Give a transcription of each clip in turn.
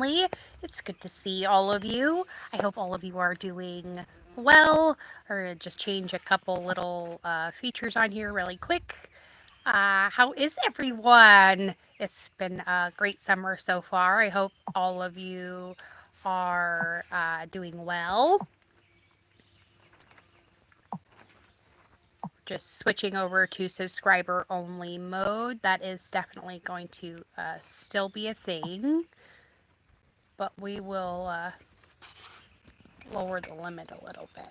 family. It's good to see all of you. I hope all of you are doing well, or just change a couple little features on here really quick. How is everyone? It's been a great summer so far. I hope all of you are doing well. Just switching over to subscriber only mode. That is definitely going to still be a thing, but we will lower the limit a little bit.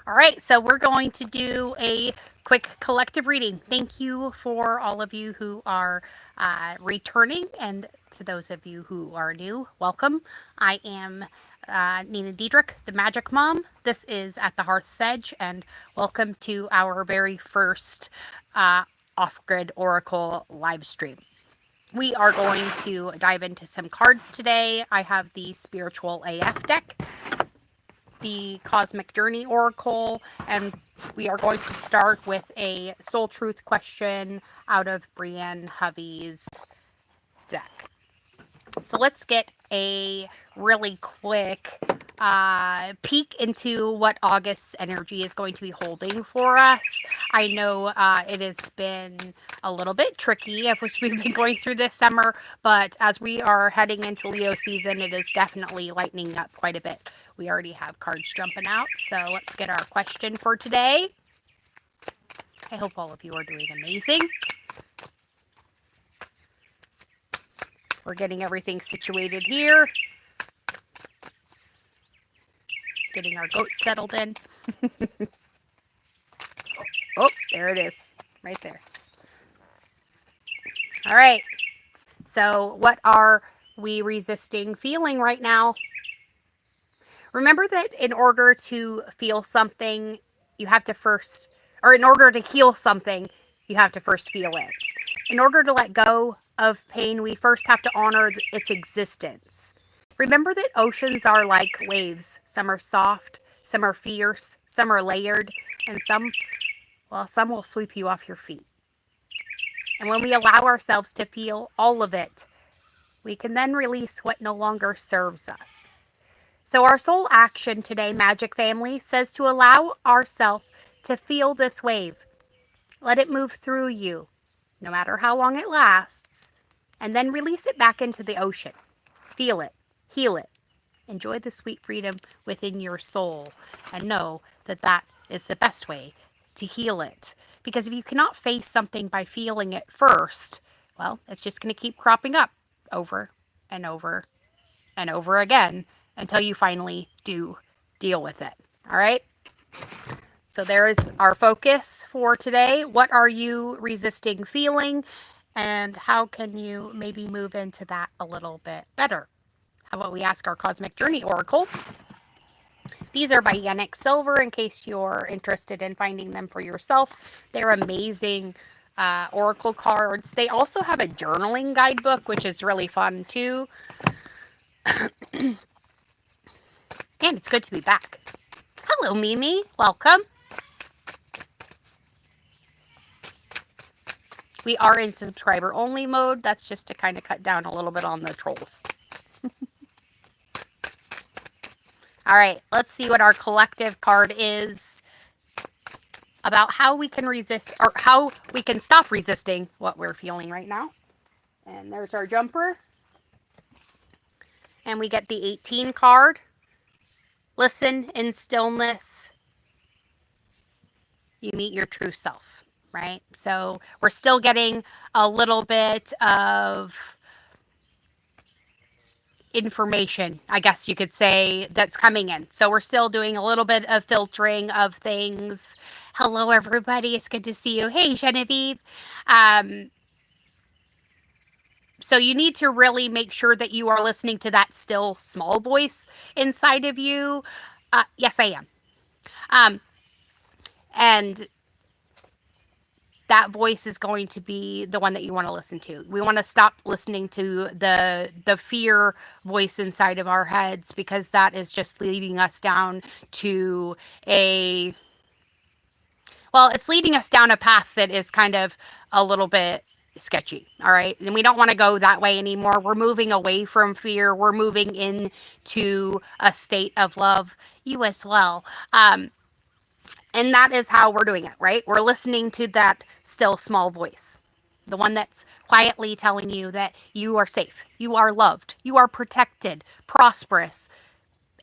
All right, so we're going to do a quick collective reading. Thank you for all of you who are returning, and to those of you who are new, welcome. I am Nina Diederich, the Magic Mom. This is At the Hearth's Edge, and welcome to our very first off-grid Oracle live stream. We are going to dive into some cards today. I have the Spiritual AF deck, the Cosmic Journey Oracle, and we are going to start with a Soul Truth question out of Brienne Hovey's deck. So let's get a really quick peek into what August's energy is going to be holding for us. I know it has been a little bit tricky as we've been going through this summer, but as we are heading into Leo season, it is definitely lightening up quite a bit. We already have cards jumping out, so let's get our question for today. I hope all of you are doing amazing. We're getting everything situated here. Getting our goats settled in. Oh, there it is. Right there. All right. So what are we resisting feeling right now? Remember that in order to feel something, you have to first, or in order to heal something, you have to first feel it. In order to let go of pain, we first have to honor its existence. Remember that oceans are like waves. Some are soft, some are fierce, some are layered, and some will sweep you off your feet. And when we allow ourselves to feel all of it, we can then release what no longer serves us. So our soul action today, Magic Family, says to allow ourselves to feel this wave. Let it move through you, no matter how long it lasts, and then release it back into the ocean. Feel it, heal it, enjoy the sweet freedom within your soul, and know that that is the best way to heal it. Because if you cannot face something by feeling it first, well, it's just going to keep cropping up over and over and over again until you finally do deal with it. All right? So there is our focus for today. What are you resisting feeling? And how can you maybe move into that a little bit better? How about we ask our Cosmic Journey Oracle? These are by Yannick Silver, in case you're interested in finding them for yourself. They're amazing oracle cards. They also have a journaling guidebook, which is really fun too. And it's good to be back. Hello, Mimi. Welcome. We are in subscriber only mode. That's just to kind of cut down a little bit on the trolls. All right, let's see what our collective card is about how we can resist, or how we can stop resisting what we're feeling right now. And there's our jumper. And we get the 18 card. Listen in stillness. You meet your true self, right? So we're still getting a little bit of information, I guess you could say, that's coming in. So we're still doing a little bit of filtering of things. Hello, everybody. It's good to see you. Hey, Genevieve. So you need to really make sure that you are listening to that still small voice inside of you. Yes, I am. And that voice is going to be the one that you want to listen to. We want to stop listening to the fear voice inside of our heads, because that is just leading us down to it's leading us down a path that is kind of a little bit sketchy. All right. And we don't want to go that way anymore. We're moving away from fear. We're moving into a state of love. You as well. And that is how we're doing it, right? We're listening to that still small voice. The one that's quietly telling you that you are safe, you are loved, you are protected, prosperous,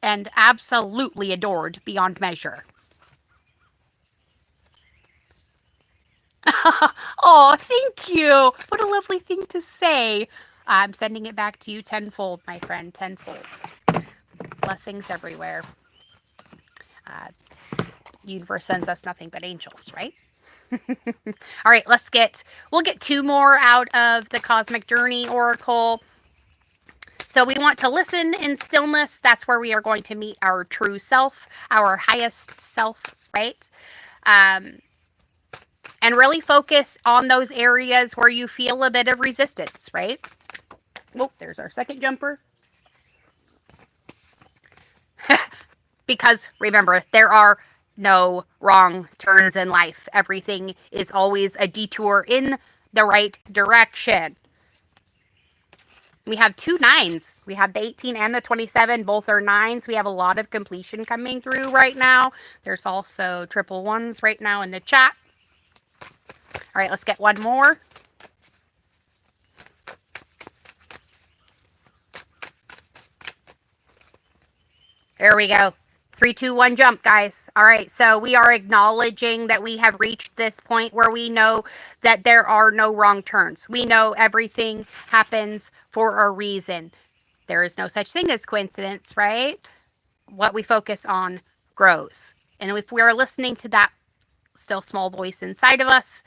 and absolutely adored beyond measure. Oh, thank you. What a lovely thing to say. I'm sending it back to you tenfold, my friend, tenfold. Blessings everywhere. Uh, Universe sends us nothing but angels, right? All right, we'll get two more out of the Cosmic Journey Oracle. So we want to listen in stillness. That's where we are going to meet our true self, our highest self, right? Um, and really focus on those areas where you feel a bit of resistance, right? Oh, there's our second jumper. Because remember, there are no wrong turns in life. Everything is always a detour in the right direction. We have two nines. We have the 18 and the 27. Both are nines. We have a lot of completion coming through right now. There's also triple ones right now in the chat. All right, let's get one more. There we go. 3, 2, 1, jump, guys. All right, so we are acknowledging that we have reached this point where we know that there are no wrong turns. We know everything happens for a reason. There is no such thing as coincidence, right? What we focus on grows. And if we are listening to that still small voice inside of us,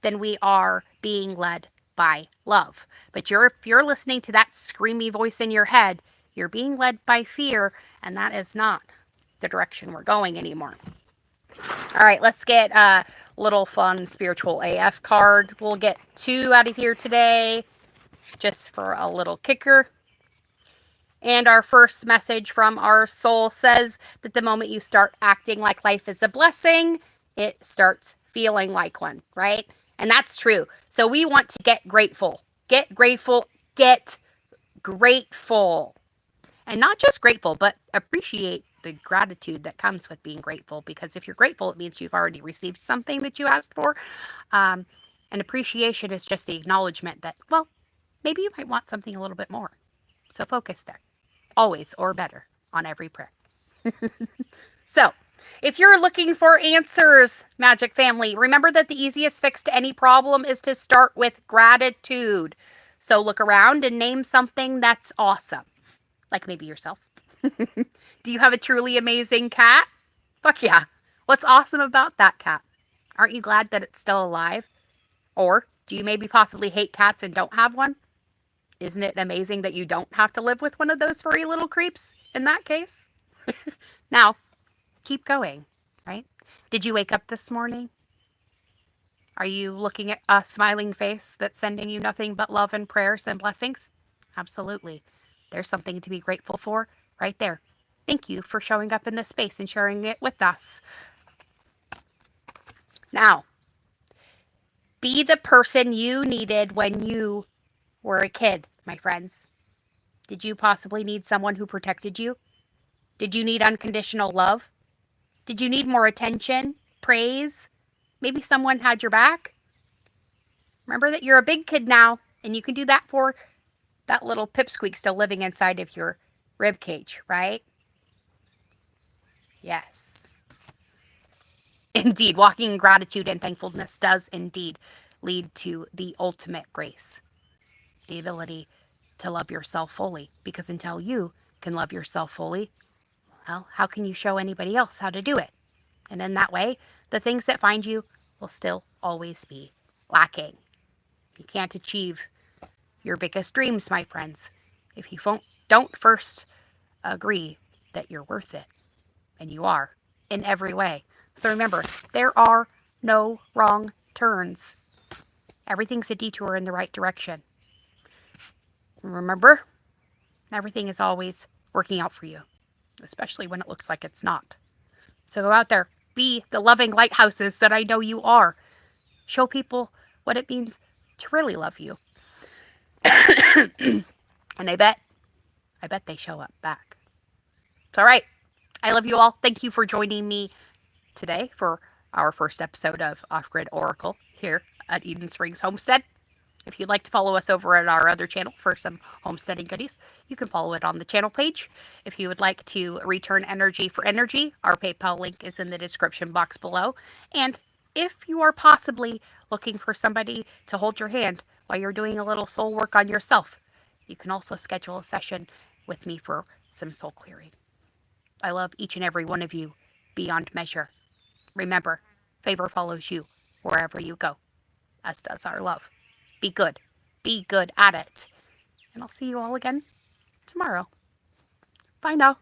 then we are being led by love. But if you're listening to that screamy voice in your head, you're being led by fear, and that is not the direction we're going anymore. All right, let's get a little fun spiritual AF card. We'll get 2 out of here today, just for a little kicker. And our first message from our soul says that the moment you start acting like life is a blessing, it starts feeling like one, right? And that's true. So we want to get grateful. Get grateful. Get grateful. And not just grateful, but appreciate the gratitude that comes with being grateful. Because if you're grateful, it means you've already received something that you asked for. And appreciation is just the acknowledgement that, well, maybe you might want something a little bit more. So focus there. Always or better on every prayer. So, if you're looking for answers, Majik family, remember that the easiest fix to any problem is to start with gratitude. So look around and name something that's awesome. Like maybe yourself. Do you have a truly amazing cat? Fuck yeah. What's awesome about that cat? Aren't you glad that it's still alive? Or do you maybe possibly hate cats and don't have one? Isn't it amazing that you don't have to live with one of those furry little creeps in that case? Now, keep going, right? Did you wake up this morning? Are you looking at a smiling face that's sending you nothing but love and prayers and blessings? Absolutely. There's something to be grateful for right there. Thank you for showing up in this space and sharing it with us. Now, be the person you needed when you were a kid, my friends. Did you possibly need someone who protected you? Did you need unconditional love? Did you need more attention, praise? Maybe someone had your back? Remember that you're a big kid now, and you can do that for that little pipsqueak still living inside of your rib cage, right? Yes. Indeed, walking in gratitude and thankfulness does indeed lead to the ultimate grace. The ability to love yourself fully. Because until you can love yourself fully, well, how can you show anybody else how to do it? And in that way, the things that find you will still always be lacking. You can't achieve your biggest dreams, my friends, if you don't first agree that you're worth it. And you are, in every way. So remember, there are no wrong turns. Everything's a detour in the right direction. Remember, everything is always working out for you, especially when it looks like it's not. So go out there, be the loving lighthouses that I know you are. Show people what it means to really love you. And I bet they show up back. It's all right. I love you all. Thank you for joining me today for our first episode of Off Grid Oracle here at Eden Springs Homestead. If you'd like to follow us over at our other channel for some homesteading goodies, you can follow it on the channel page. If you would like to return energy for energy, our PayPal link is in the description box below. And if you are possibly looking for somebody to hold your hand while you're doing a little soul work on yourself, you can also schedule a session with me for some soul clearing. I love each and every one of you beyond measure. Remember, favor follows you wherever you go, as does our love. Be good. Be good at it. And I'll see you all again tomorrow. Bye now.